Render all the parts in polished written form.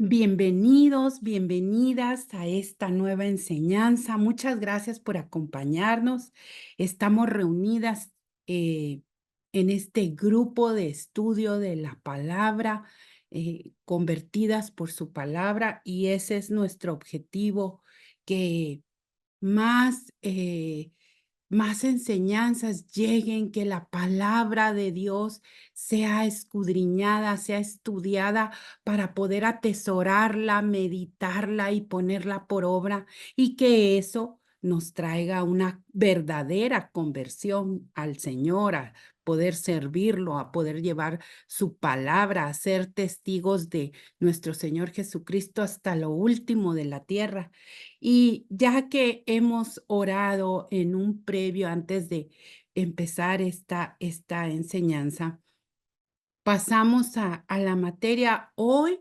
Bienvenidos, bienvenidas a esta nueva enseñanza. Muchas gracias por acompañarnos. Estamos reunidas en este grupo de estudio de la palabra, convertidas por su palabra, y ese es nuestro objetivo, que más, más enseñanzas lleguen, que la palabra de Dios sea escudriñada, sea estudiada para poder atesorarla, meditarla y ponerla por obra, y que eso nos traiga una verdadera conversión al Señor, a poder servirlo, a poder llevar su palabra, a ser testigos de nuestro Señor Jesucristo hasta lo último de la tierra. Y ya que hemos orado en un previo antes de empezar esta enseñanza, pasamos a la materia. Hoy,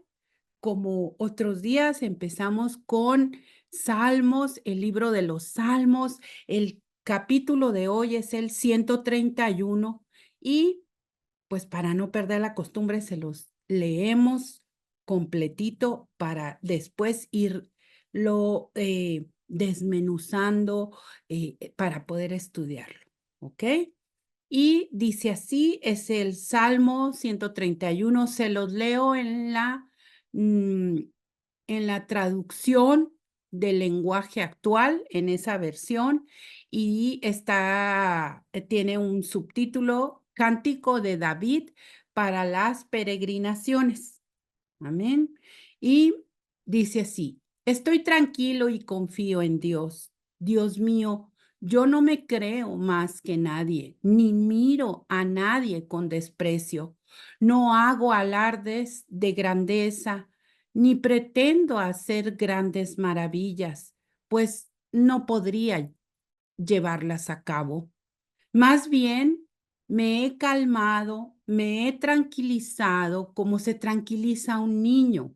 como otros días, empezamos con Salmos, el libro de los Salmos. El capítulo de hoy es el 131 y pues para no perder la costumbre se los leemos completito para después irlo desmenuzando para poder estudiarlo, ¿ok? Y dice así, es el Salmo 131. Se los leo mm, en la traducción del lenguaje actual, en esa versión, y tiene un subtítulo, Cántico de David para las peregrinaciones. Amén. Y dice así: estoy tranquilo y confío en Dios. Dios mío, yo no me creo más que nadie, ni miro a nadie con desprecio. No hago alardes de grandeza, ni pretendo hacer grandes maravillas, pues no podría llevarlas a cabo. Más bien, me he calmado, me he tranquilizado como se tranquiliza un niño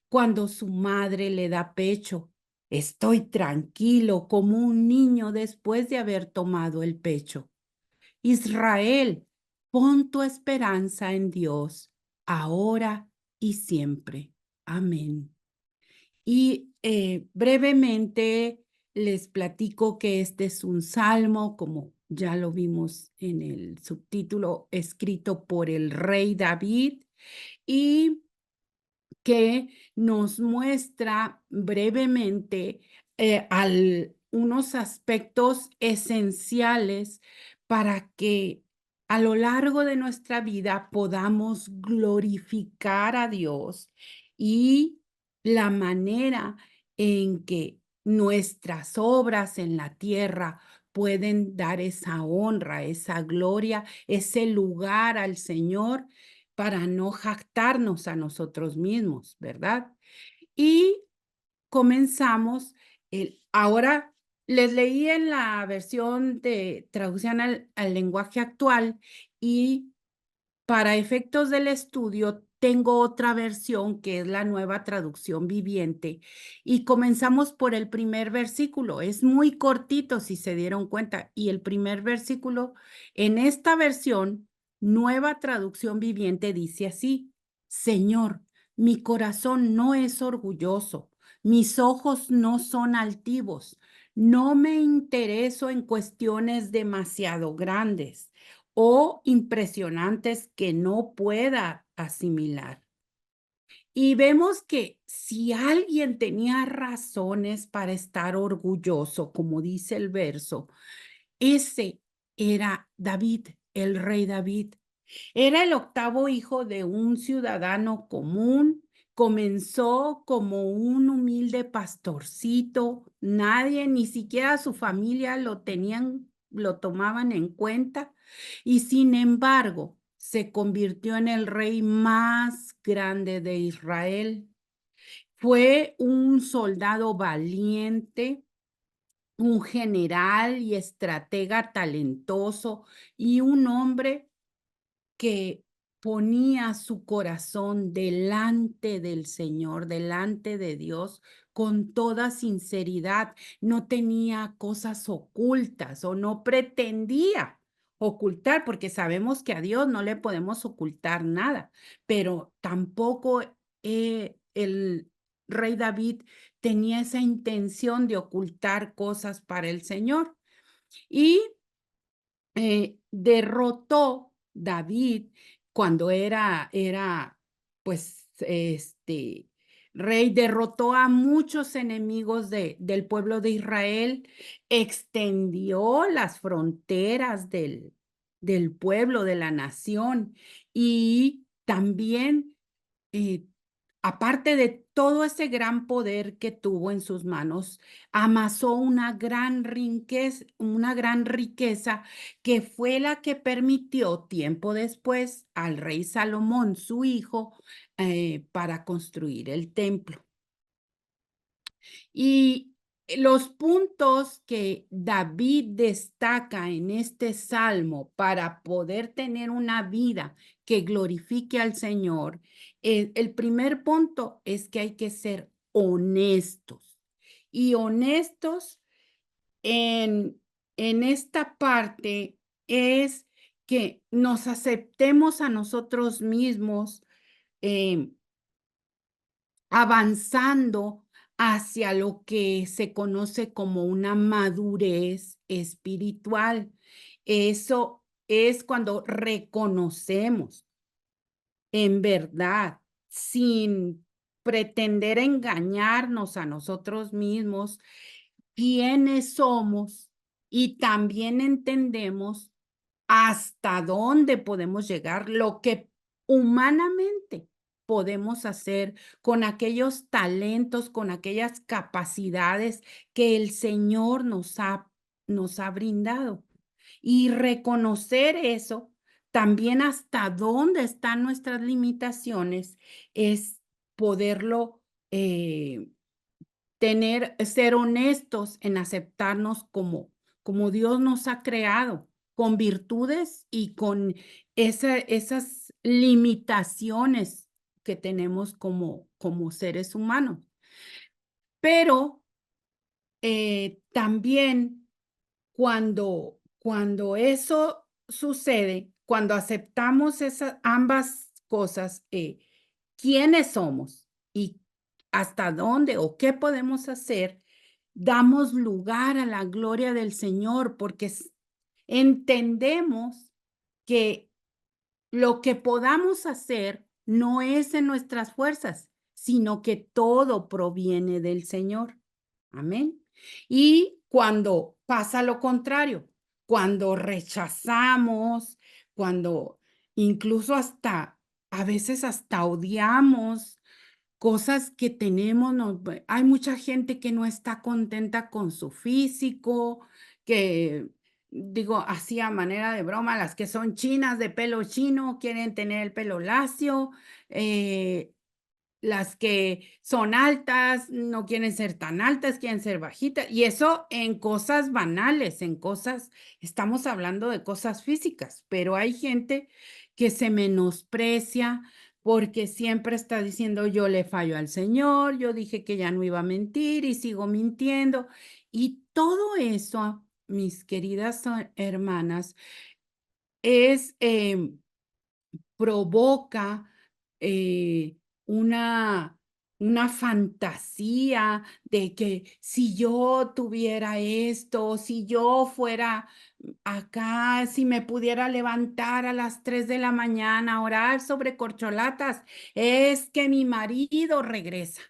cuando su madre le da pecho. Estoy tranquilo como un niño después de haber tomado el pecho. Israel, pon tu esperanza en Dios, ahora y siempre. Amén. Y brevemente les platico que este es un salmo, como ya lo vimos en el subtítulo, escrito por el rey David, y que nos muestra brevemente unos aspectos esenciales para que a lo largo de nuestra vida podamos glorificar a Dios, y la manera en que nuestras obras en la tierra pueden dar esa honra, esa gloria, ese lugar al Señor, para no jactarnos a nosotros mismos, ¿verdad? Y comenzamos, ahora les leí en la versión de traducción al lenguaje actual, y para efectos del estudio tengo otra versión que es la Nueva Traducción Viviente, y comenzamos por el primer versículo. Es muy cortito, si se dieron cuenta, y el primer versículo en esta versión, Nueva Traducción Viviente, dice así: Señor, mi corazón no es orgulloso, mis ojos no son altivos, no me intereso en cuestiones demasiado grandes o impresionantes que no pueda asimilar. Y vemos que si alguien tenía razones para estar orgulloso, como dice el verso, ese era David, el rey David. Era el octavo hijo de un ciudadano común. Comenzó como un humilde pastorcito. Nadie, ni siquiera su familia lo tomaban en cuenta. Y sin embargo, se convirtió en el rey más grande de Israel. Fue un soldado valiente, un general y estratega talentoso, y un hombre que ponía su corazón delante del Señor, delante de Dios, con toda sinceridad. No tenía cosas ocultas, o no pretendía ocultar, porque sabemos que a Dios no le podemos ocultar nada, pero tampoco el rey David tenía esa intención de ocultar cosas para el Señor. Y derrotó David cuando pues, rey, derrotó a muchos enemigos del pueblo de Israel, extendió las fronteras del pueblo, de la nación, y también eh, aparte de todo ese gran poder que tuvo en sus manos, amasó una gran riqueza que fue la que permitió tiempo después al rey Salomón, su hijo, para construir el templo. Y los puntos que David destaca en este salmo para poder tener una vida que glorifique al Señor, el primer punto es que hay que ser honestos. Y honestos en esta parte es que nos aceptemos a nosotros mismos, eh, avanzando hacia lo que se conoce como una madurez espiritual. Eso es cuando reconocemos en verdad, sin pretender engañarnos a nosotros mismos, quiénes somos, y también entendemos hasta dónde podemos llegar, lo que humanamente podemos hacer con aquellos talentos, con aquellas capacidades que el Señor nos ha brindado. Y reconocer eso, también hasta dónde están nuestras limitaciones, es poderlo ser honestos en aceptarnos como Dios nos ha creado, con virtudes y con esas limitaciones que tenemos como seres humanos. Pero también cuando eso sucede, cuando aceptamos ambas cosas, quiénes somos y hasta dónde o qué podemos hacer, damos lugar a la gloria del Señor, porque entendemos que lo que podamos hacer no es en nuestras fuerzas, sino que todo proviene del Señor. Amén. Y cuando pasa lo contrario, cuando rechazamos, cuando incluso a veces hasta odiamos cosas que tenemos, hay mucha gente que no está contenta con su físico, que digo, así a manera de broma, las que son chinas de pelo chino quieren tener el pelo lacio, las que son altas no quieren ser tan altas, quieren ser bajitas, y eso en cosas banales, estamos hablando de cosas físicas, pero hay gente que se menosprecia porque siempre está diciendo yo le fallo al Señor, yo dije que ya no iba a mentir y sigo mintiendo. Y todo eso, mis queridas hermanas, es provoca eh, una, una fantasía de que si yo tuviera esto, si yo fuera acá, si me pudiera levantar a las 3 de la mañana a orar sobre corcholatas, es que mi marido regresa.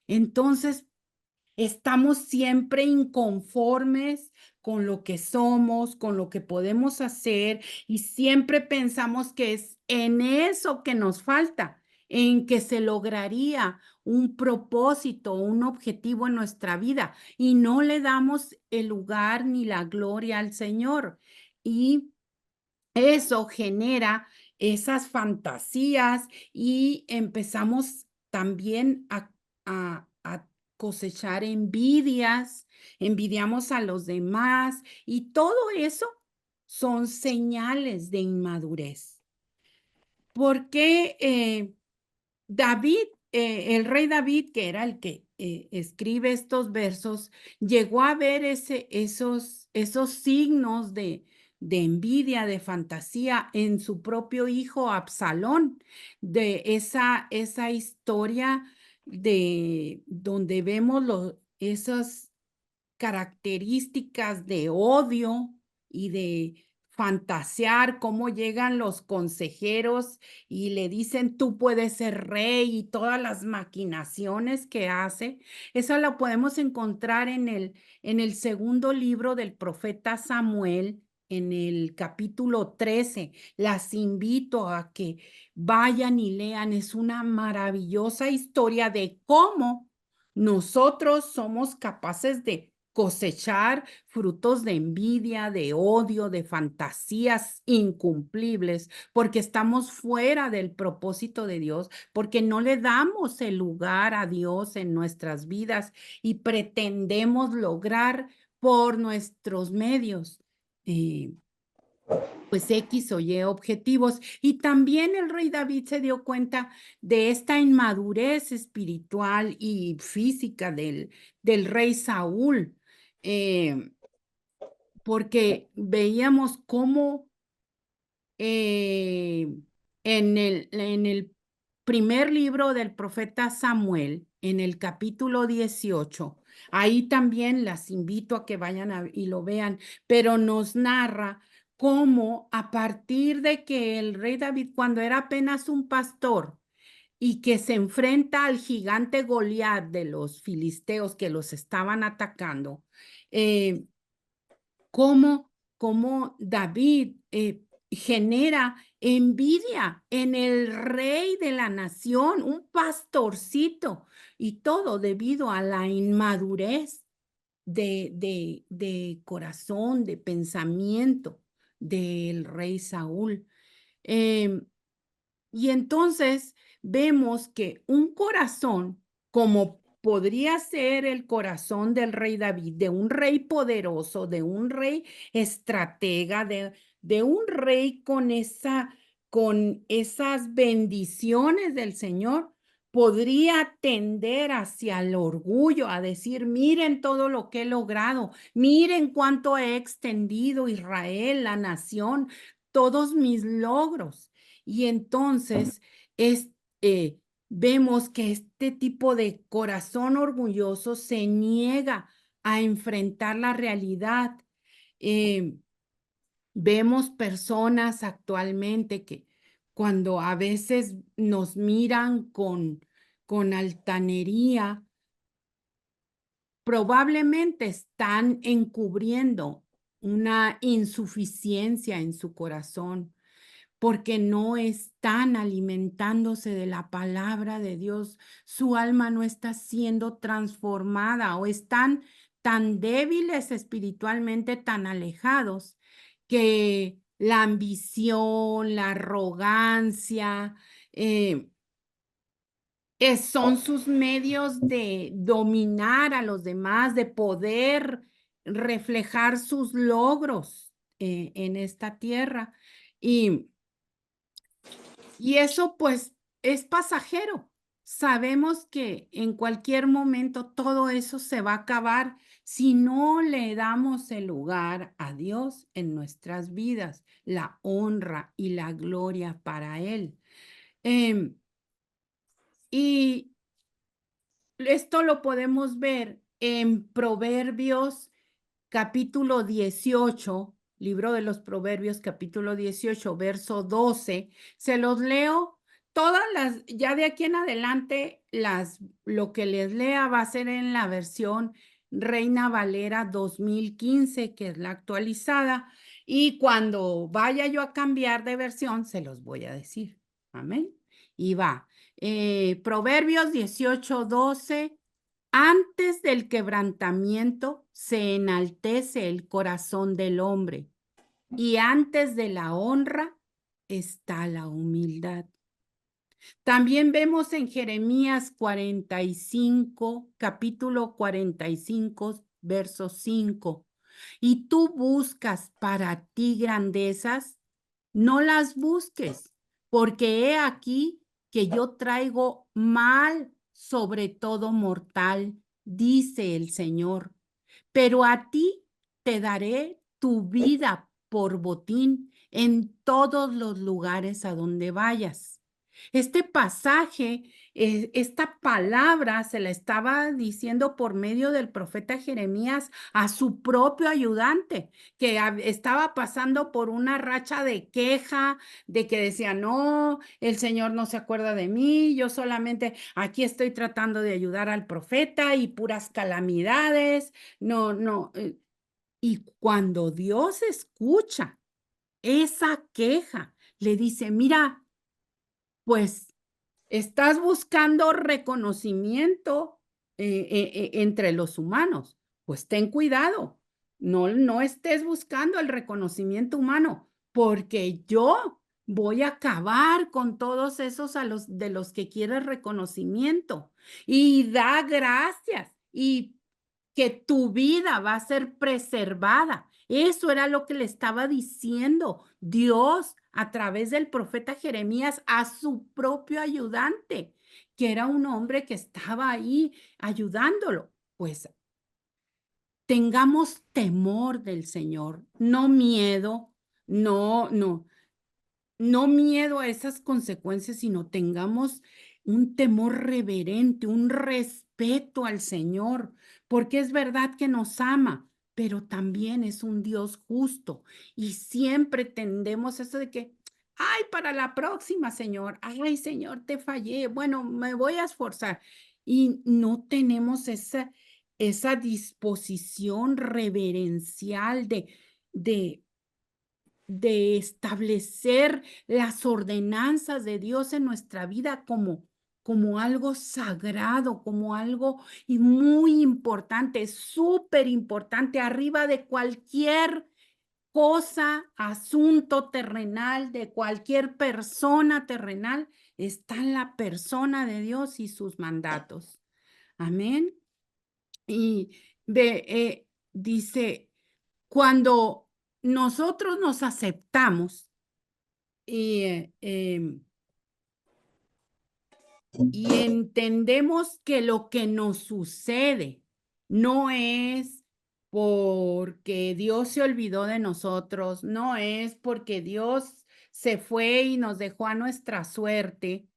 Entonces, estamos siempre inconformes con lo que somos, con lo que podemos hacer, y siempre pensamos que es en eso que nos falta, en que se lograría un propósito, un objetivo en nuestra vida, y no le damos el lugar ni la gloria al Señor. Y eso genera esas fantasías y empezamos también a cosechar envidias, envidiamos a los demás, y todo eso son señales de inmadurez. Porque David, el rey David, que era el que escribe estos versos, llegó a ver esos signos de envidia, de fantasía en su propio hijo Absalón, de esa historia. de donde vemos esas características de odio y de fantasear cómo llegan los consejeros y le dicen tú puedes ser rey y todas las maquinaciones que hace. Eso lo podemos encontrar en el segundo libro del profeta Samuel, en el capítulo 13. Las invito a que vayan y lean. Es una maravillosa historia de cómo nosotros somos capaces de cosechar frutos de envidia, de odio, de fantasías incumplibles, porque estamos fuera del propósito de Dios, porque no le damos el lugar a Dios en nuestras vidas y pretendemos lograr por nuestros medios. Pues X o Y objetivos. Y también el rey David se dio cuenta de esta inmadurez espiritual y física del rey Saúl, porque veíamos cómo en el primer libro del profeta Samuel, en el capítulo 18, ahí también las invito a que vayan y lo vean, pero nos narra cómo a partir de que el rey David, cuando era apenas un pastor y que se enfrenta al gigante Goliat de los filisteos que los estaban atacando, eh, cómo David genera envidia en el rey de la nación, un pastorcito, y todo debido a la inmadurez de corazón, de pensamiento del rey Saúl. Em, y entonces vemos que un corazón, como podría ser el corazón del rey David, de un rey poderoso, de un rey estratega, de un rey con esas bendiciones del Señor, podría tender hacia el orgullo, a decir, miren todo lo que he logrado, miren cuánto he extendido Israel, la nación, todos mis logros. Y entonces es, eh, vemos que este tipo de corazón orgulloso se niega a enfrentar la realidad. Eh, Vemos personas actualmente que cuando a veces nos miran con altanería, probablemente están encubriendo una insuficiencia en su corazón porque no están alimentándose de la palabra de Dios. Su alma no está siendo transformada o están tan débiles espiritualmente, tan alejados, que la ambición, la arrogancia, son sus medios de dominar a los demás, de poder reflejar sus logros en esta tierra. Y eso pues es pasajero. Sabemos que en cualquier momento todo eso se va a acabar si no le damos el lugar a Dios en nuestras vidas, la honra y la gloria para Él. Em, y esto lo podemos ver en Proverbios capítulo 18, libro de los Proverbios, capítulo 18, verso 12. Se los leo todas ya de aquí en adelante, lo que les lea va a ser en la versión Reina Valera 2015, que es la actualizada. Y cuando vaya yo a cambiar de versión, se los voy a decir. Amén. Y va. Proverbios 18, 12. Antes del quebrantamiento se enaltece el corazón del hombre y antes de la honra está la humildad. También vemos en Jeremías 45, capítulo 45, verso 5. Y tú buscas para ti grandezas, no las busques, porque he aquí que yo traigo mal sobre todo mortal, dice el Señor. Pero a ti te daré tu vida por botín en todos los lugares a donde vayas. Este pasaje, esta palabra se la estaba diciendo por medio del profeta Jeremías a su propio ayudante, que estaba pasando por una racha de queja, de que decía, no, el Señor no se acuerda de mí, yo solamente aquí estoy tratando de ayudar al profeta y puras calamidades, no, no. Y cuando Dios escucha esa queja, le dice, mira, pues estás buscando reconocimiento entre los humanos. Pues ten cuidado. No estés buscando el reconocimiento humano, porque yo voy a acabar con todos esos de los que quieres reconocimiento. Y da gracias y que tu vida va a ser preservada. Eso era lo que le estaba diciendo Dios a través del profeta Jeremías a su propio ayudante, que era un hombre que estaba ahí ayudándolo. Pues tengamos temor del Señor, no miedo, no miedo a esas consecuencias, sino tengamos un temor reverente, un respeto al Señor, porque es verdad que nos ama, pero también es un Dios justo y siempre tendemos eso de que, ay, para la próxima, Señor, ay, Señor, te fallé, bueno, me voy a esforzar y no tenemos esa disposición reverencial de de establecer las ordenanzas de Dios en nuestra vida como algo sagrado, como algo y muy importante, súper importante, arriba de cualquier cosa, asunto terrenal, de cualquier persona terrenal, está la persona de Dios y sus mandatos. Amén. Y dice, cuando nosotros nos aceptamos y, y entendemos que lo que nos sucede no es porque Dios se olvidó de nosotros, no es porque Dios se fue y nos dejó a nuestra suerte.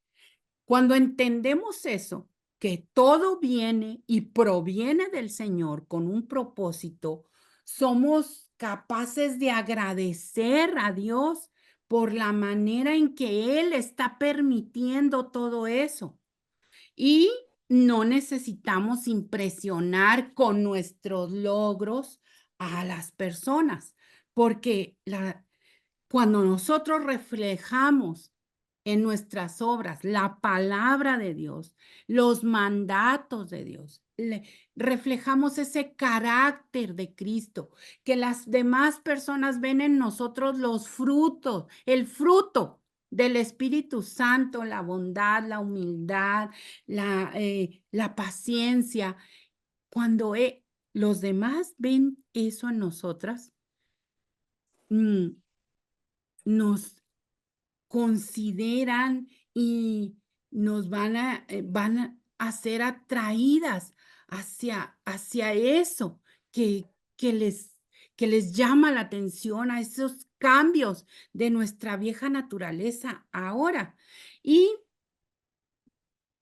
Cuando entendemos eso, que todo viene y proviene del Señor con un propósito, somos capaces de agradecer a Dios por la manera en que Él está permitiendo todo eso. Y no necesitamos impresionar con nuestros logros a las personas, porque cuando nosotros reflejamos en nuestras obras la palabra de Dios, los mandatos de Dios, reflejamos ese carácter de Cristo, que las demás personas ven en nosotros los frutos, el fruto del Espíritu Santo, la bondad, la humildad, la paciencia. Cuando los demás ven eso en nosotras, nos consideran y nos van a ser atraídas hacia eso que, que les, que les llama la atención, a esos cambios de nuestra vieja naturaleza ahora. Y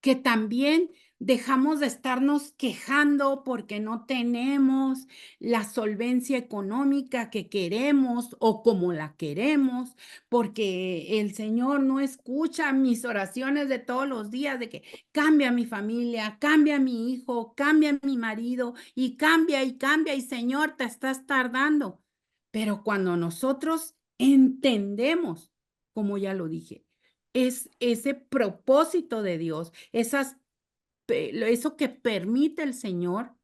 que también dejamos de estarnos quejando porque no tenemos la solvencia económica que queremos o como la queremos, porque el Señor no escucha mis oraciones de todos los días de que cambia mi familia, cambia mi hijo, cambia mi marido y cambia y Señor, te estás tardando. Pero cuando nosotros entendemos, como ya lo dije, es ese propósito de Dios, eso que permite el Señor,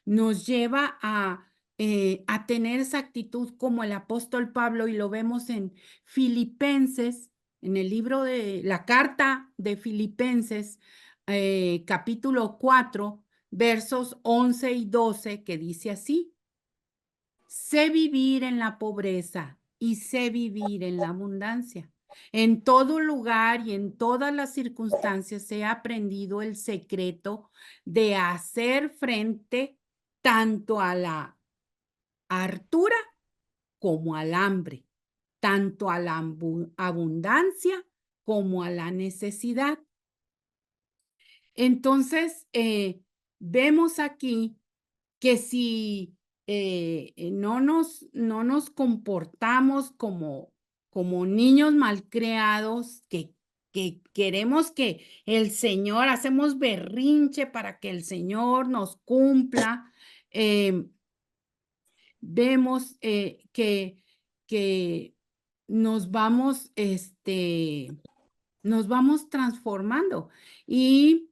nos lleva a tener esa actitud como el apóstol Pablo, y lo vemos en Filipenses, en el libro de la carta de Filipenses, capítulo 4, versos 11 y 12, que dice así: sé vivir en la pobreza y sé vivir en la abundancia. En todo lugar y en todas las circunstancias he aprendido el secreto de hacer frente tanto a la hartura como al hambre, tanto a la abundancia como a la necesidad. Entonces, vemos aquí que si no nos comportamos como niños malcriados, que queremos que el Señor, hacemos berrinche para que el Señor nos cumpla, vemos que nos vamos, nos vamos transformando. Y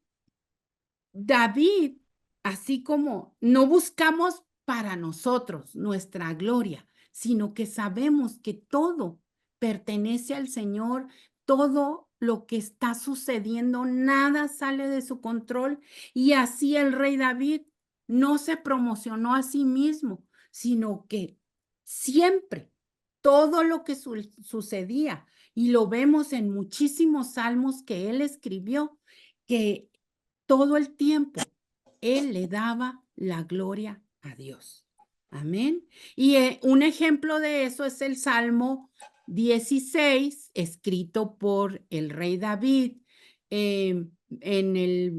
David, así como no buscamos para nosotros nuestra gloria, sino que sabemos que todo pertenece al Señor, todo lo que está sucediendo, nada sale de su control. Y así el rey David no se promocionó a sí mismo, sino que siempre todo lo que sucedía, y lo vemos en muchísimos salmos que él escribió, que todo el tiempo él le daba la gloria a Dios. Amén. Y un ejemplo de eso es el Salmo 16, escrito por el rey David. En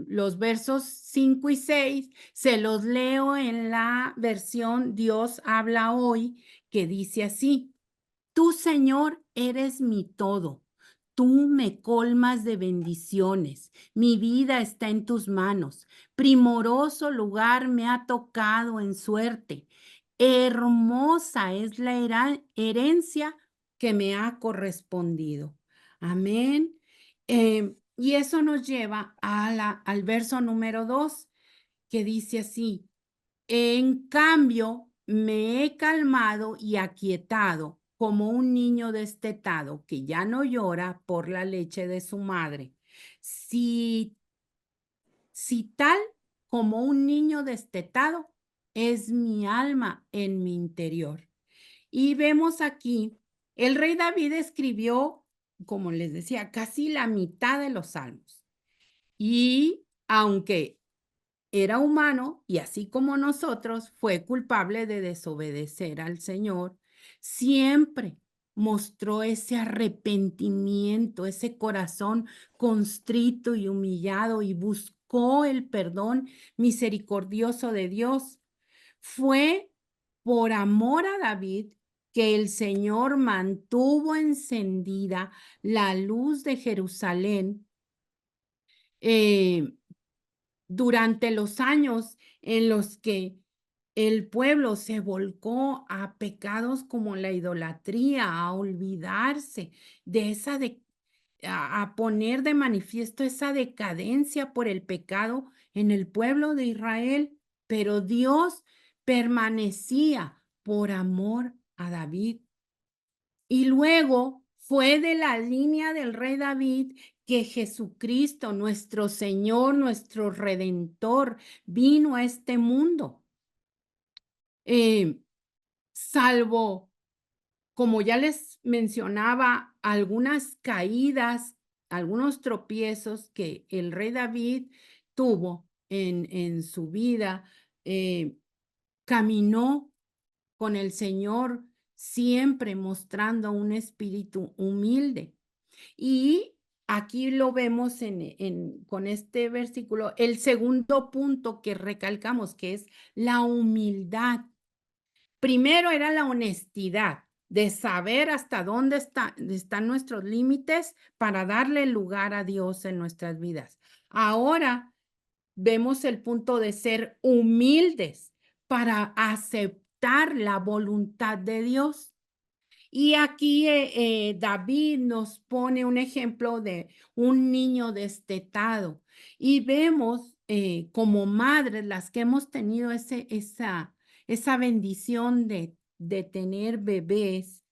los versos 5 y 6, se los leo en la versión Dios habla hoy, que dice así: Tú, Señor, eres mi todo. Tú me colmas de bendiciones. Mi vida está en tus manos. Primoroso lugar me ha tocado en suerte. Hermosa es la herencia que me ha correspondido. Amén. Y eso nos lleva al verso número 2, que dice así: En cambio, me he calmado y aquietado como un niño destetado que ya no llora por la leche de su madre. Si, si tal como un niño destetado es mi alma en mi interior. Y vemos aquí, el rey David escribió, como les decía, casi la mitad de los salmos. Y aunque era humano y así como nosotros fue culpable de desobedecer al Señor, siempre mostró ese arrepentimiento, ese corazón constrito y humillado, y buscó el perdón misericordioso de Dios. Fue por amor a David que el Señor mantuvo encendida la luz de Jerusalén, eh, durante los años en los que el pueblo se volcó a pecados como la idolatría, a olvidarse de a poner de manifiesto esa decadencia por el pecado en el pueblo de Israel. Pero Dios permanecía por amor a David. Y luego fue de la línea del rey David que Jesucristo, nuestro Señor, nuestro Redentor, vino a este mundo. Salvo, como ya les mencionaba, algunas caídas, algunos tropiezos que el rey David tuvo en su vida, caminó con el Señor, siempre mostrando un espíritu humilde. Y aquí lo vemos con este versículo, el segundo punto que recalcamos, que es la humildad. Primero era la honestidad, de saber hasta dónde están nuestros límites para darle lugar a Dios en nuestras vidas. Ahora vemos el punto de ser humildes para aceptar la voluntad de Dios. Y aquí David nos pone un ejemplo de un niño destetado, y vemos como madres, las que hemos tenido esa bendición de tener bebés,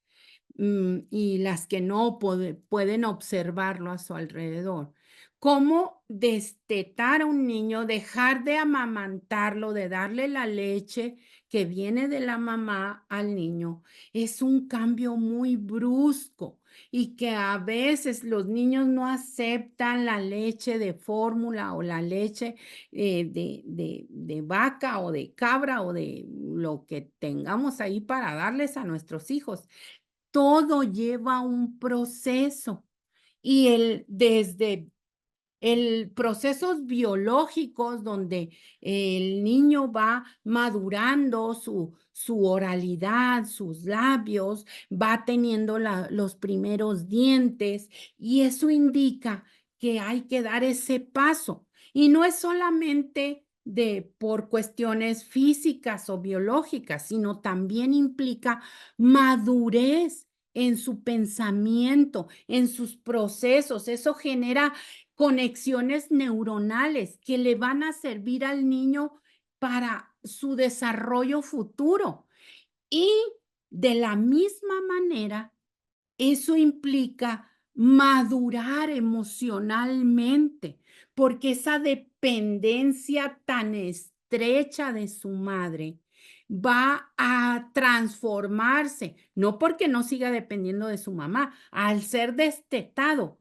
y las que no pueden observarlo a su alrededor. Cómo destetar a un niño, dejar de amamantarlo, de darle la leche que viene de la mamá al niño, es un cambio muy brusco, y que a veces los niños no aceptan la leche de fórmula o la leche de vaca o de cabra o de lo que tengamos ahí para darles a nuestros hijos. Todo lleva un proceso, Y desde procesos biológicos donde el niño va madurando su oralidad, sus labios, va teniendo los primeros dientes y eso indica que hay que dar ese paso. Y no es solamente por cuestiones físicas o biológicas, sino también implica madurez en su pensamiento, en sus procesos. Eso genera conexiones neuronales que le van a servir al niño para su desarrollo futuro. Y de la misma manera, eso implica madurar emocionalmente, porque esa dependencia tan estrecha de su madre va a transformarse, no porque no siga dependiendo de su mamá, al ser destetado,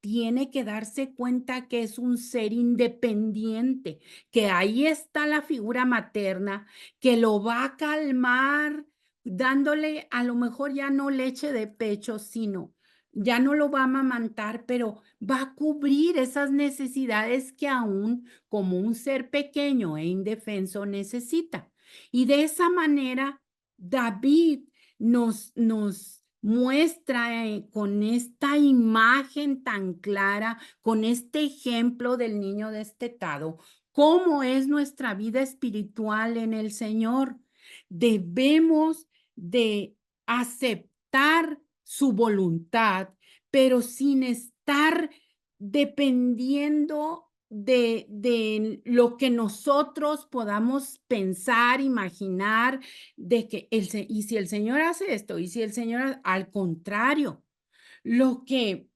tiene que darse cuenta que es un ser independiente, que ahí está la figura materna, que lo va a calmar, dándole a lo mejor ya no leche de pecho, sino ya no lo va a amamantar, pero va a cubrir esas necesidades que aún como un ser pequeño e indefenso necesita. Y de esa manera, David nos muestra con esta imagen tan clara, con este ejemplo del niño destetado, cómo es nuestra vida espiritual en el Señor. Debemos de aceptar su voluntad, pero sin estar dependiendo de lo que nosotros podamos pensar, imaginar, y si el Señor hace esto, y si el Señor, al contrario, lo que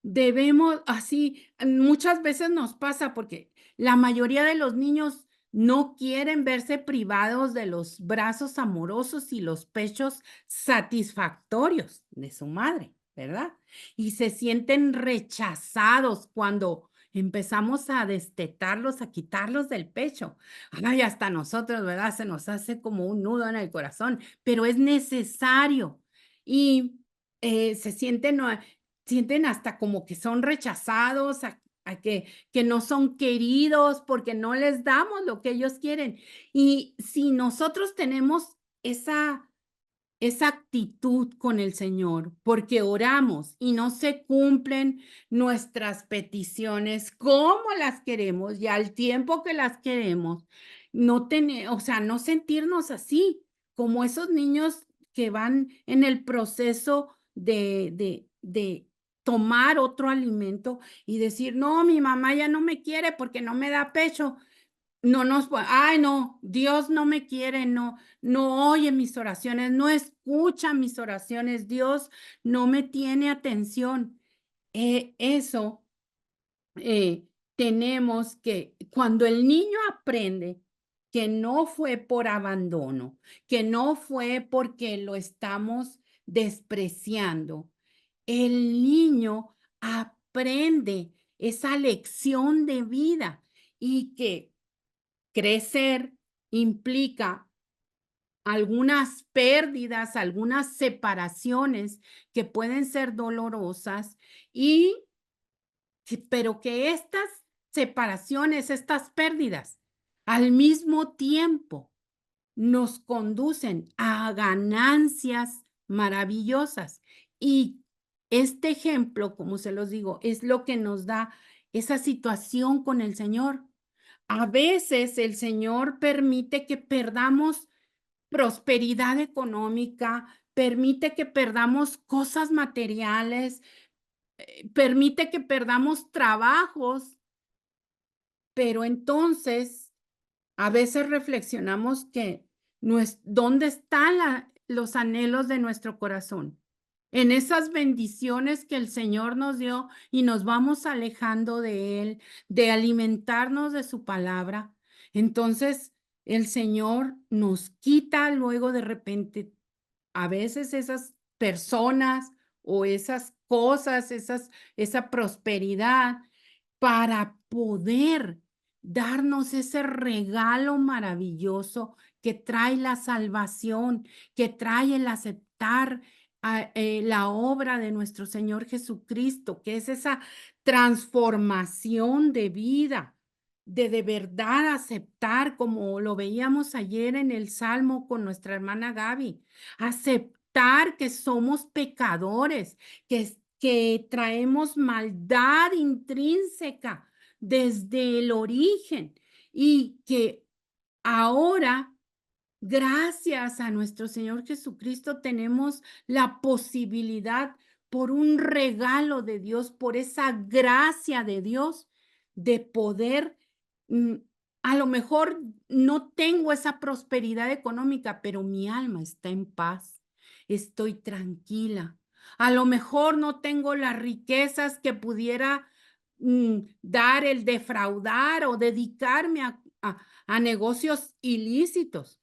debemos, así, muchas veces nos pasa porque la mayoría de los niños no quieren verse privados de los brazos amorosos y los pechos satisfactorios de su madre, ¿verdad? Y se sienten rechazados cuando empezamos a destetarlos, a quitarlos del pecho. Ay, hasta nosotros, ¿verdad? Se nos hace como un nudo en el corazón, pero es necesario. Y se sienten hasta como que son rechazados, a que no son queridos porque no les damos lo que ellos quieren. Y si nosotros tenemos esa actitud con el Señor, porque oramos y no se cumplen nuestras peticiones como las queremos y al tiempo que las queremos, o sea, no sentirnos así, como esos niños que van en el proceso de tomar otro alimento y decir, no, mi mamá ya no me quiere porque no me da pecho. Ay, no, Dios no me quiere, no oye mis oraciones, no escucha mis oraciones, Dios no me tiene atención. Eso tenemos que, cuando el niño aprende que no fue por abandono, que no fue porque lo estamos despreciando, el niño aprende esa lección de vida y que crecer implica algunas pérdidas, algunas separaciones que pueden ser dolorosas pero que estas separaciones, estas pérdidas, al mismo tiempo nos conducen a ganancias maravillosas. Y este ejemplo, como se los digo, es lo que nos da esa situación con el Señor. A veces el Señor permite que perdamos prosperidad económica, permite que perdamos cosas materiales, permite que perdamos trabajos, pero entonces a veces reflexionamos que ¿dónde están los anhelos de nuestro corazón? En esas bendiciones que el Señor nos dio y nos vamos alejando de Él, de alimentarnos de su palabra. Entonces, el Señor nos quita luego de repente a veces esas personas o esas cosas, esa prosperidad para poder darnos ese regalo maravilloso que trae la salvación, que trae el aceptar la obra de nuestro Señor Jesucristo, que es esa transformación de vida, de verdad aceptar, como lo veíamos ayer en el Salmo con nuestra hermana Gaby, aceptar que somos pecadores, que traemos maldad intrínseca desde el origen y que ahora, gracias a nuestro Señor Jesucristo, tenemos la posibilidad por un regalo de Dios, por esa gracia de Dios, de poder, mm, a lo mejor no tengo esa prosperidad económica, pero mi alma está en paz, estoy tranquila. A lo mejor no tengo las riquezas que pudiera dar el defraudar o dedicarme a negocios ilícitos,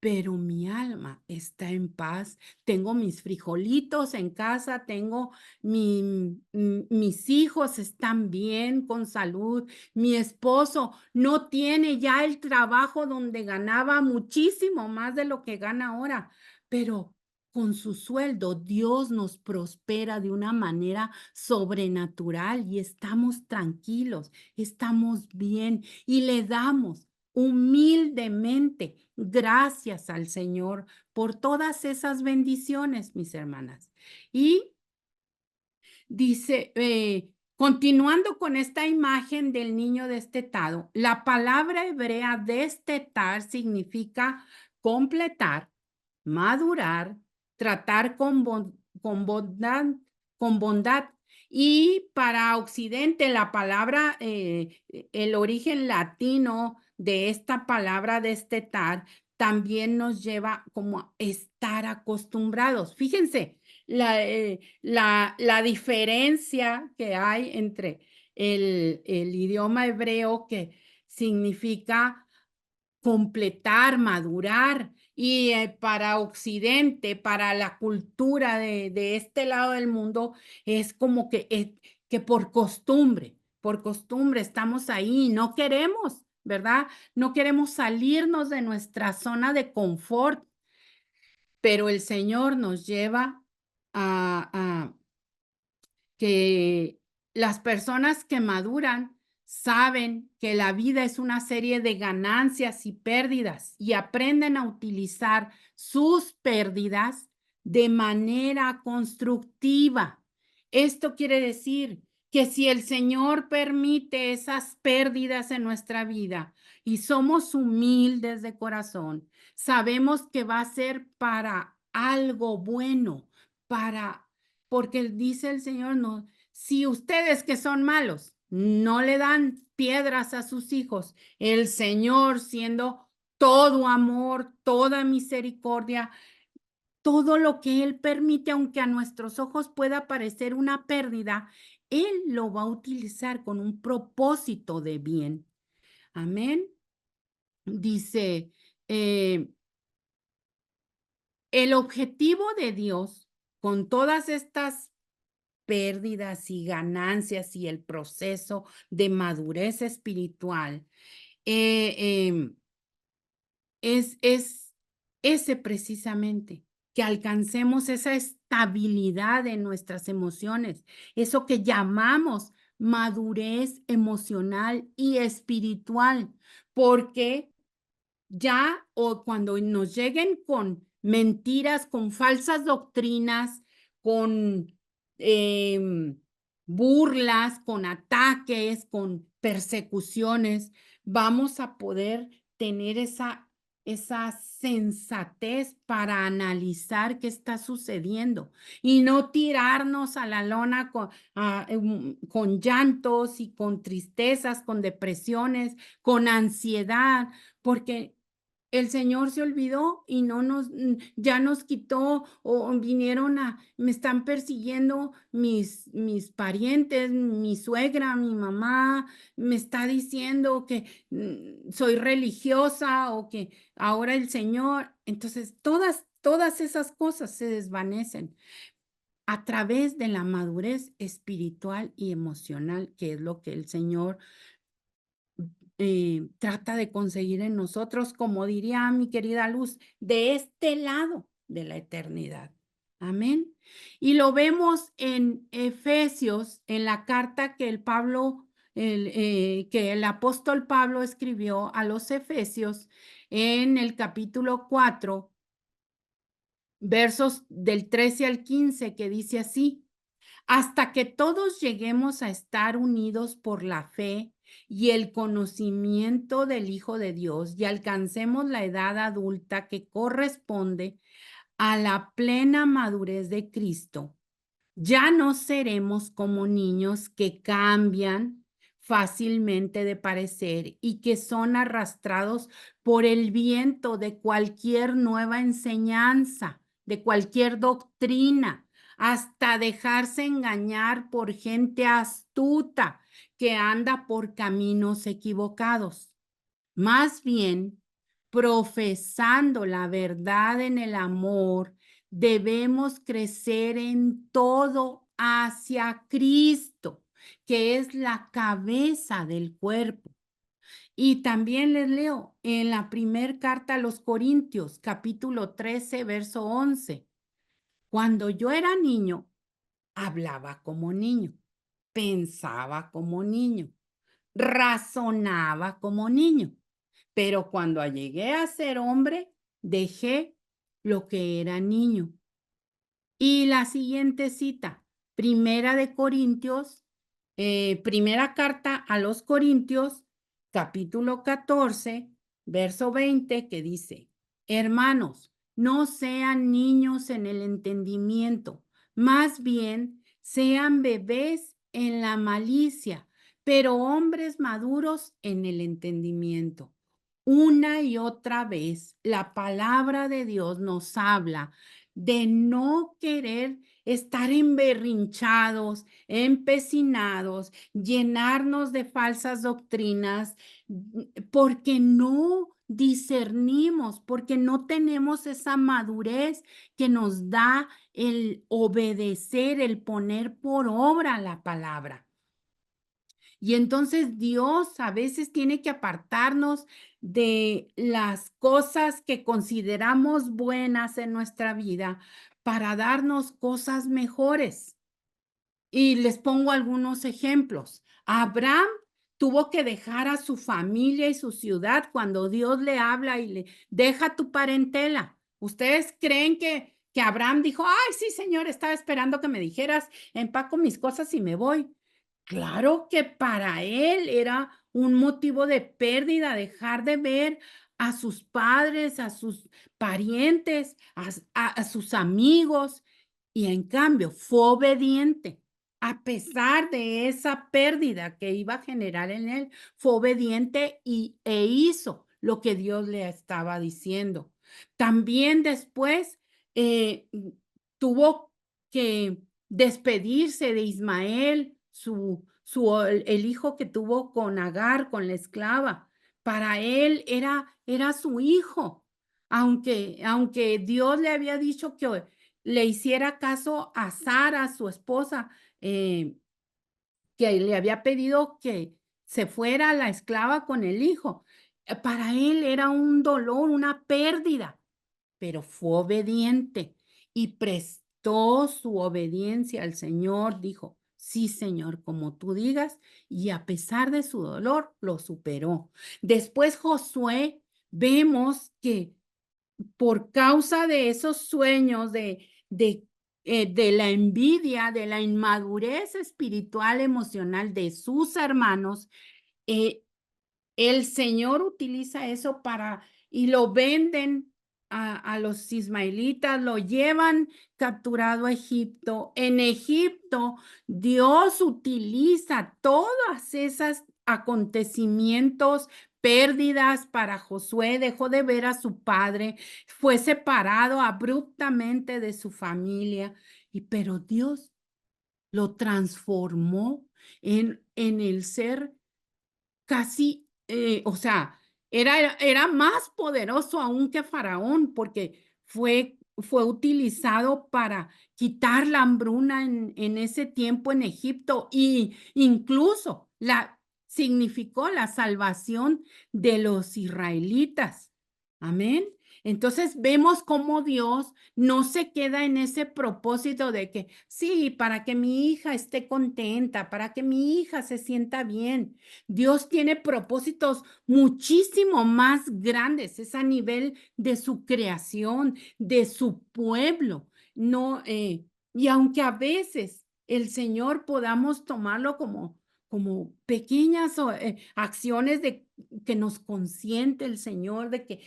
pero mi alma está en paz. Tengo mis frijolitos en casa, tengo mis hijos están bien, con salud. Mi esposo no tiene ya el trabajo donde ganaba muchísimo más de lo que gana ahora, pero con su sueldo Dios nos prospera de una manera sobrenatural y estamos tranquilos, estamos bien y le damos humildemente gracias al Señor por todas esas bendiciones, mis hermanas. Y dice, continuando con esta imagen del niño destetado, la palabra hebrea destetar significa completar, madurar, tratar con bondad. Y para Occidente, la palabra, el origen latino de esta palabra destetar también nos lleva como a estar acostumbrados. Fíjense, la diferencia que hay entre el idioma hebreo que significa completar, madurar, y para Occidente, para la cultura de este lado del mundo, es como que por costumbre estamos ahí, no queremos, ¿verdad? No queremos salirnos de nuestra zona de confort, pero el Señor nos lleva a que las personas que maduran saben que la vida es una serie de ganancias y pérdidas y aprenden a utilizar sus pérdidas de manera constructiva. Esto quiere decir que si el Señor permite esas pérdidas en nuestra vida y somos humildes de corazón, sabemos que va a ser para algo bueno, porque dice el Señor, no, si ustedes que son malos no le dan piedras a sus hijos, el Señor siendo todo amor, toda misericordia, todo lo que Él permite, aunque a nuestros ojos pueda parecer una pérdida, Él lo va a utilizar con un propósito de bien. Amén. Dice, el objetivo de Dios con todas estas pérdidas y ganancias y el proceso de madurez espiritual, eh, em, es ese precisamente, que alcancemos esa estabilidad en nuestras emociones, eso que llamamos madurez emocional y espiritual, porque ya o cuando nos lleguen con mentiras, con falsas doctrinas, con em, burlas, con ataques, con persecuciones, vamos a poder tener esa sensatez para analizar qué está sucediendo y no tirarnos a la lona con llantos y con tristezas, con depresiones, con ansiedad, porque el Señor se olvidó y ya nos quitó o vinieron me están persiguiendo mis parientes, mi suegra, mi mamá, me está diciendo que soy religiosa o que ahora el Señor, entonces todas esas cosas se desvanecen a través de la madurez espiritual y emocional, que es lo que el Señor trata de conseguir en nosotros, como diría mi querida Luz, de este lado de la eternidad. Amén. Y lo vemos en Efesios, en la carta que que el apóstol Pablo escribió a los Efesios en el capítulo 4, versos del 13 al 15, que dice así: hasta que todos lleguemos a estar unidos por la fe y el conocimiento del Hijo de Dios y alcancemos la edad adulta que corresponde a la plena madurez de Cristo. Ya no seremos como niños que cambian fácilmente de parecer y que son arrastrados por el viento de cualquier nueva enseñanza, de cualquier doctrina, hasta dejarse engañar por gente astuta que anda por caminos equivocados. Más bien, profesando la verdad en el amor, debemos crecer en todo hacia Cristo, que es la cabeza del cuerpo. Y también les leo en la primer carta a los Corintios, capítulo 13, verso 11. Cuando yo era niño, hablaba como niño, pensaba como niño, razonaba como niño. Pero cuando llegué a ser hombre, dejé lo que era niño. Y la siguiente cita, primera carta a los Corintios, capítulo 14, verso 20, que dice: hermanos, no sean niños en el entendimiento, más bien sean bebés en la malicia, pero hombres maduros en el entendimiento. Una y otra vez, la palabra de Dios nos habla de no querer estar emberrinchados, empecinados, llenarnos de falsas doctrinas, porque no discernimos, porque no tenemos esa madurez que nos da el obedecer, el poner por obra la palabra. Y entonces Dios a veces tiene que apartarnos de las cosas que consideramos buenas en nuestra vida para darnos cosas mejores. Y les pongo algunos ejemplos. Abraham tuvo que dejar a su familia y su ciudad cuando Dios le habla y le deja tu parentela. ¿Ustedes creen que Abraham dijo: ay, sí, Señor, estaba esperando que me dijeras, empaco mis cosas y me voy? Claro que para él era un motivo de pérdida dejar de ver a sus padres, a sus parientes, a sus amigos, y en cambio fue obediente. A pesar de esa pérdida que iba a generar en él, fue obediente e hizo lo que Dios le estaba diciendo. También después eh, tuvo que despedirse de Ismael, el hijo que tuvo con Agar, con la esclava. Para él era su hijo, aunque Dios le había dicho que le hiciera caso a Sara, su esposa, eh, que le había pedido que se fuera la esclava con el hijo. Para él era un dolor, una pérdida, pero fue obediente y prestó su obediencia al Señor. Dijo: sí, Señor, como tú digas, y a pesar de su dolor, lo superó. Después Josué, vemos que por causa de esos sueños, de la envidia, de la inmadurez espiritual, emocional de sus hermanos, eh, el Señor utiliza eso y lo venden a los ismaelitas, lo llevan capturado a Egipto. En Egipto, Dios utiliza todos esos acontecimientos, pérdidas para Josué. Dejó de ver a su padre, fue separado abruptamente de su familia, pero Dios lo transformó en el ser casi, o sea, era más poderoso aún que Faraón, porque fue utilizado para quitar la hambruna en ese tiempo en Egipto, y incluso significó la salvación de los israelitas. Amén. Entonces vemos cómo Dios no se queda en ese propósito de que, sí, para que mi hija esté contenta, para que mi hija se sienta bien. Dios tiene propósitos muchísimo más grandes, es a nivel de su creación, de su pueblo. No, y aunque a veces el Señor podamos tomarlo como pequeñas acciones de que nos consiente el Señor, de que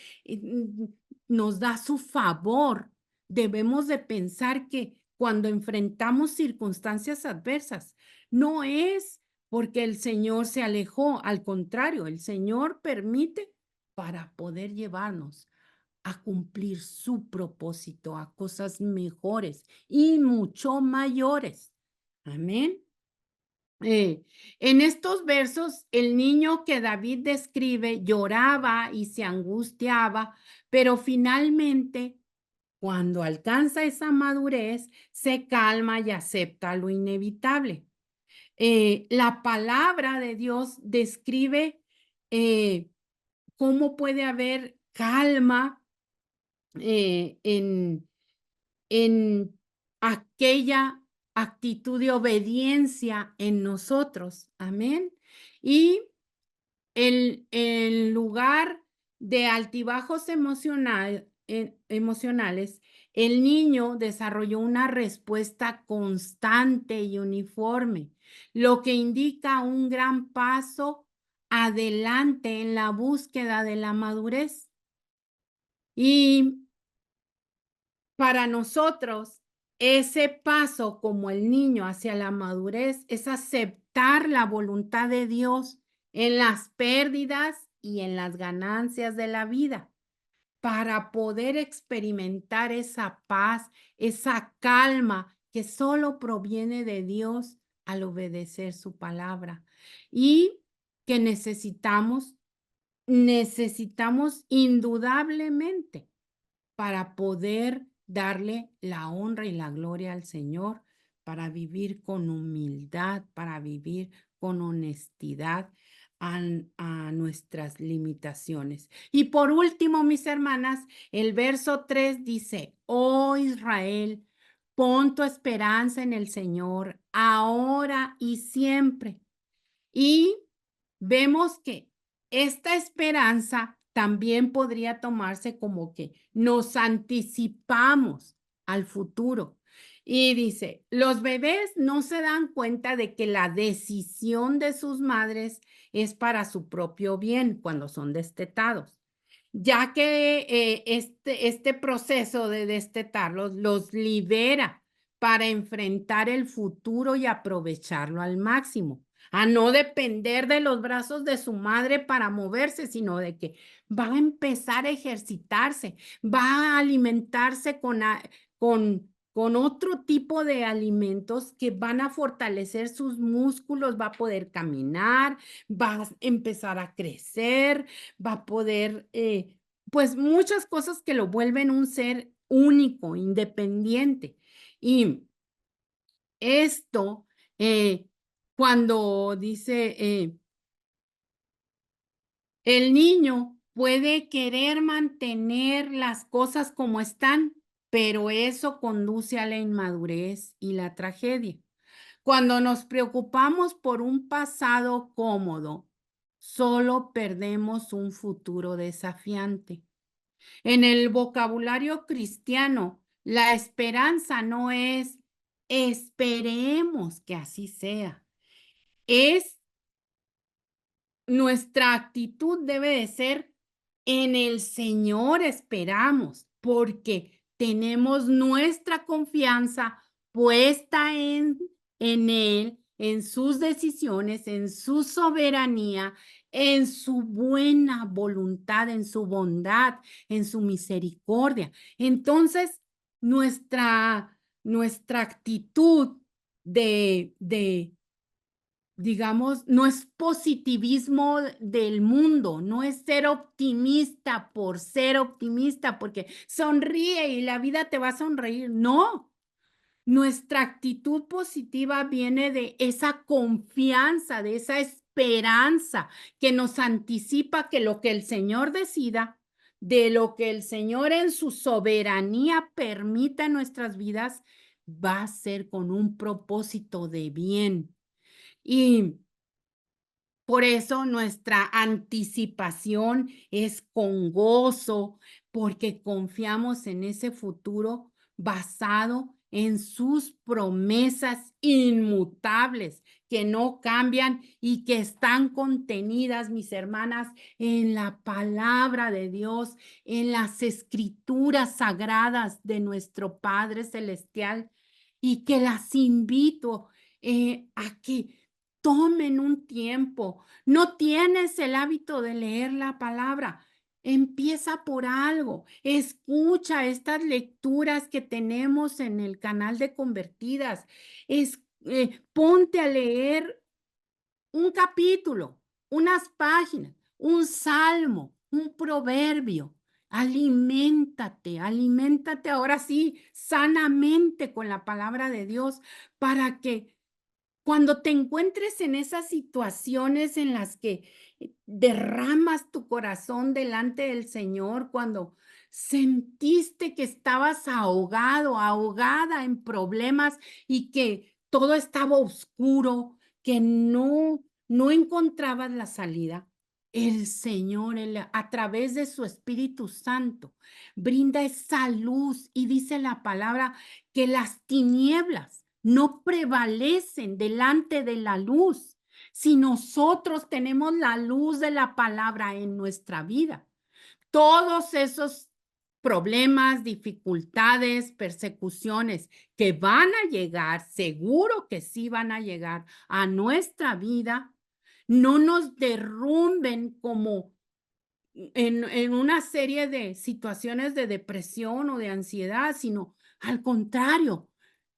nos da su favor, debemos de pensar que cuando enfrentamos circunstancias adversas, no es porque el Señor se alejó, al contrario, el Señor permite para poder llevarnos a cumplir su propósito, a cosas mejores y mucho mayores. Amén. En estos versos, el niño que David describe lloraba y se angustiaba, pero finalmente, cuando alcanza esa madurez, se calma y acepta lo inevitable. La palabra de Dios describe cómo puede haber calma en aquella actitud de obediencia en nosotros. Amén. Y el lugar de altibajos emocionales, el niño desarrolló una respuesta constante y uniforme, lo que indica un gran paso adelante en la búsqueda de la madurez. Y para nosotros, ese paso como el niño hacia la madurez es aceptar la voluntad de Dios en las pérdidas y en las ganancias de la vida para poder experimentar esa paz, esa calma que solo proviene de Dios al obedecer su palabra y que necesitamos indudablemente para poder darle la honra y la gloria al Señor, para vivir con humildad, para vivir con honestidad a nuestras limitaciones. Y por último, mis hermanas, el verso 3 dice, oh Israel, pon tu esperanza en el Señor, ahora y siempre. Y vemos que esta esperanza también podría tomarse como que nos anticipamos al futuro. Y dice, los bebés no se dan cuenta de que la decisión de sus madres es para su propio bien cuando son destetados, ya que este proceso de destetarlos los libera para enfrentar el futuro y aprovecharlo al máximo, a no depender de los brazos de su madre para moverse, sino de que va a empezar a ejercitarse, va a alimentarse con otro tipo de alimentos que van a fortalecer sus músculos, va a poder caminar, va a empezar a crecer, va a poder, pues muchas cosas que lo vuelven un ser único, independiente. Y esto, cuando dice, el niño puede querer mantener las cosas como están, pero eso conduce a la inmadurez y la tragedia. Cuando nos preocupamos por un pasado cómodo, solo perdemos un futuro desafiante. En el vocabulario cristiano, la esperanza no es esperemos que así sea. Es nuestra actitud debe de ser en el Señor esperamos, porque tenemos nuestra confianza puesta en Él, en sus decisiones, en su soberanía, en su buena voluntad, en su bondad, en su misericordia. Entonces, nuestra actitud de digamos, no es positivismo del mundo, no es ser optimista por ser optimista, porque sonríe y la vida te va a sonreír. No, nuestra actitud positiva viene de esa confianza, de esa esperanza que nos anticipa que lo que el Señor decida de lo que el Señor en su soberanía permita en nuestras vidas, va a ser con un propósito de bien. Y por eso nuestra anticipación es con gozo, porque confiamos en ese futuro basado en sus promesas inmutables, que no cambian y que están contenidas, mis hermanas, en la palabra de Dios, en las escrituras sagradas de nuestro Padre Celestial, y que las invito a que tomen un tiempo. No tienes el hábito de leer la palabra. Empieza por algo. Escucha estas lecturas que tenemos en el canal de Convertidas. Ponte a leer un capítulo, unas páginas, un salmo, un proverbio. Aliméntate, aliméntate ahora sí sanamente con la palabra de Dios para que cuando te encuentres en esas situaciones en las que derramas tu corazón delante del Señor, cuando sentiste que estabas ahogado, ahogada en problemas y que todo estaba oscuro, que no encontrabas la salida, el Señor, a través de su Espíritu Santo, brinda esa luz y dice la palabra que las tinieblas no prevalecen delante de la luz. Si nosotros tenemos la luz de la palabra en nuestra vida, todos esos problemas, dificultades, persecuciones que van a llegar, seguro que sí van a llegar a nuestra vida, no nos derrumben como en una serie de situaciones de depresión o de ansiedad, sino al contrario,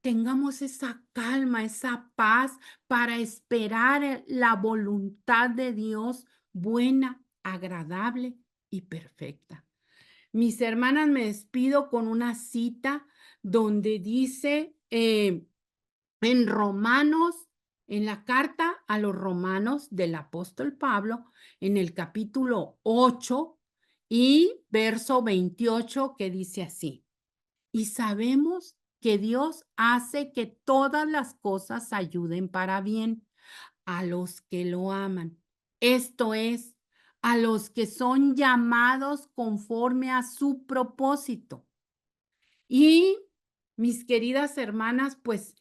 tengamos esa calma, esa paz para esperar la voluntad de Dios buena, agradable y perfecta. Mis hermanas, me despido con una cita donde dice en Romanos, en la carta a los Romanos del apóstol Pablo, en el capítulo 8 y verso 28, que dice así: y sabemos que Dios hace que todas las cosas ayuden para bien a los que lo aman. Esto es, a los que son llamados conforme a su propósito. Y mis queridas hermanas, pues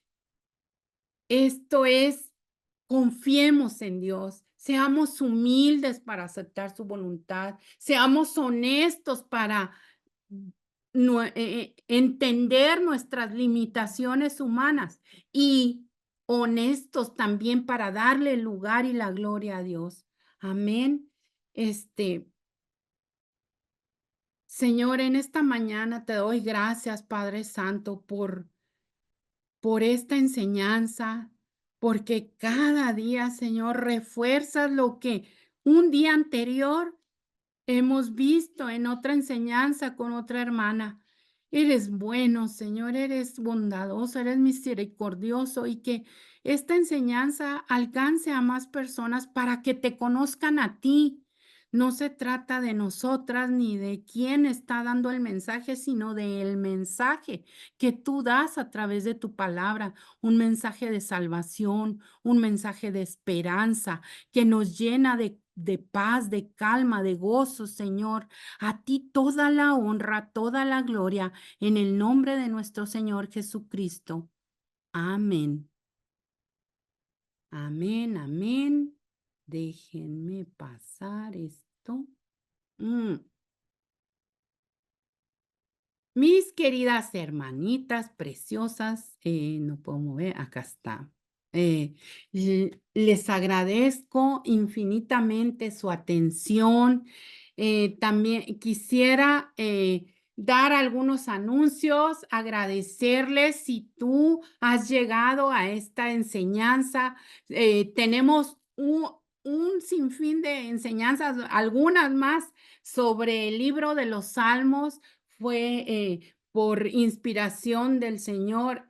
esto es, confiemos en Dios, seamos humildes para aceptar su voluntad, seamos honestos para entender nuestras limitaciones humanas y honestos también para darle el lugar y la gloria a Dios. Amén. Señor, en esta mañana te doy gracias, Padre Santo, por esta enseñanza, porque cada día, Señor, refuerzas lo que un día anterior hemos visto en otra enseñanza con otra hermana. Eres bueno, Señor, eres bondadoso, eres misericordioso y que esta enseñanza alcance a más personas para que te conozcan a ti. No se trata de nosotras ni de quién está dando el mensaje, sino del mensaje que tú das a través de tu palabra, un mensaje de salvación, un mensaje de esperanza que nos llena de paz, de calma, de gozo, Señor. A ti toda la honra, toda la gloria, en el nombre de nuestro Señor Jesucristo. Amén. Amén, amén. Déjenme pasar esto. Mm. Mis queridas hermanitas preciosas, no puedo mover, acá está. Les agradezco infinitamente su atención. También quisiera dar algunos anuncios, agradecerles si tú has llegado a esta enseñanza. Tenemos un sinfín de enseñanzas, algunas más sobre el libro de los Salmos. Fue por inspiración del Señor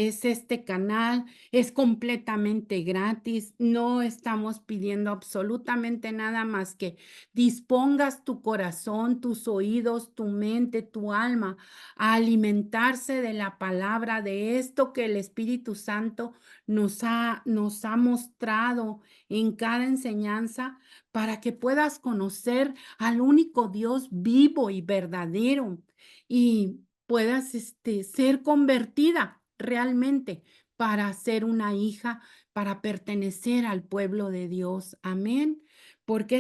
es este canal, es completamente gratis, no estamos pidiendo absolutamente nada más que dispongas tu corazón, tus oídos, tu mente, tu alma a alimentarse de la palabra, de esto que el Espíritu Santo nos ha mostrado en cada enseñanza para que puedas conocer al único Dios vivo y verdadero y puedas ser convertida realmente para ser una hija, para pertenecer al pueblo de Dios. Amén. Porque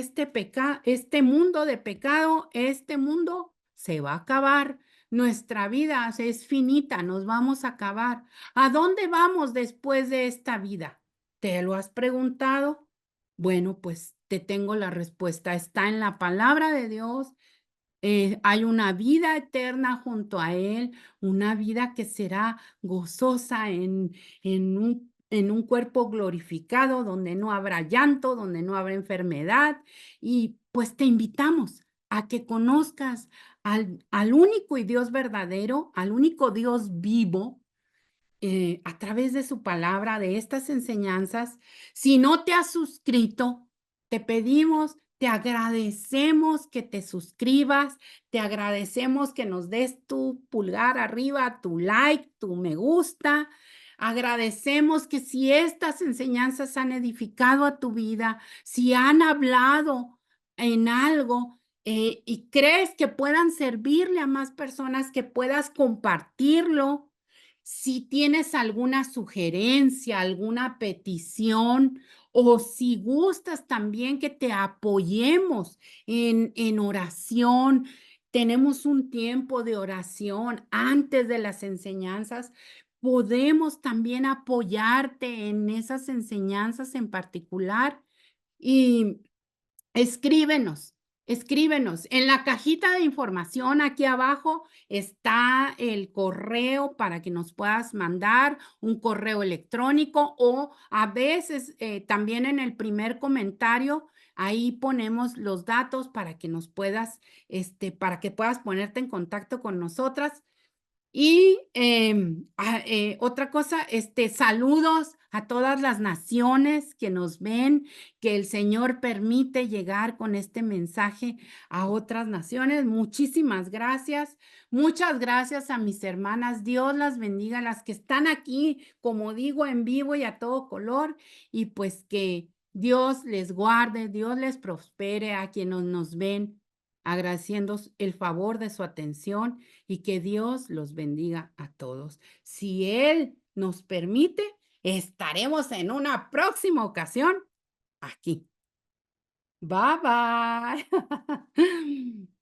este mundo de pecado, este mundo se va a acabar. Nuestra vida es finita, nos vamos a acabar. ¿A dónde vamos después de esta vida? ¿Te lo has preguntado? Bueno, pues te tengo la respuesta. Está en la palabra de Dios. Hay una vida eterna junto a Él, una vida que será gozosa en un cuerpo glorificado, donde no habrá llanto, donde no habrá enfermedad. Y pues te invitamos a que conozcas al único y Dios verdadero, al único Dios vivo, a través de su palabra, de estas enseñanzas. Si no te has suscrito, te pedimos, te agradecemos que te suscribas, te agradecemos que nos des tu pulgar arriba, tu like, tu me gusta. Agradecemos que si estas enseñanzas han edificado a tu vida, si han hablado en algo, y crees que puedan servirle a más personas, que puedas compartirlo. Si tienes alguna sugerencia, alguna petición, o si gustas también que te apoyemos en oración, tenemos un tiempo de oración antes de las enseñanzas. Podemos también apoyarte en esas enseñanzas en particular y escríbenos, escríbenos. En la cajita de información aquí abajo está el correo para que nos puedas mandar un correo electrónico o a veces también en el primer comentario, ahí ponemos los datos para que nos puedas, para que puedas ponerte en contacto con nosotras. Y otra cosa, saludos a todas las naciones que nos ven, que el Señor permite llegar con este mensaje a otras naciones. Muchísimas gracias. Muchas gracias a mis hermanas. Dios las bendiga, las que están aquí, como digo, en vivo y a todo color. Y pues que Dios les guarde, Dios les prospere a quienes nos ven, agradeciendo el favor de su atención y que Dios los bendiga a todos. Si Él nos permite, estaremos en una próxima ocasión aquí. Bye bye.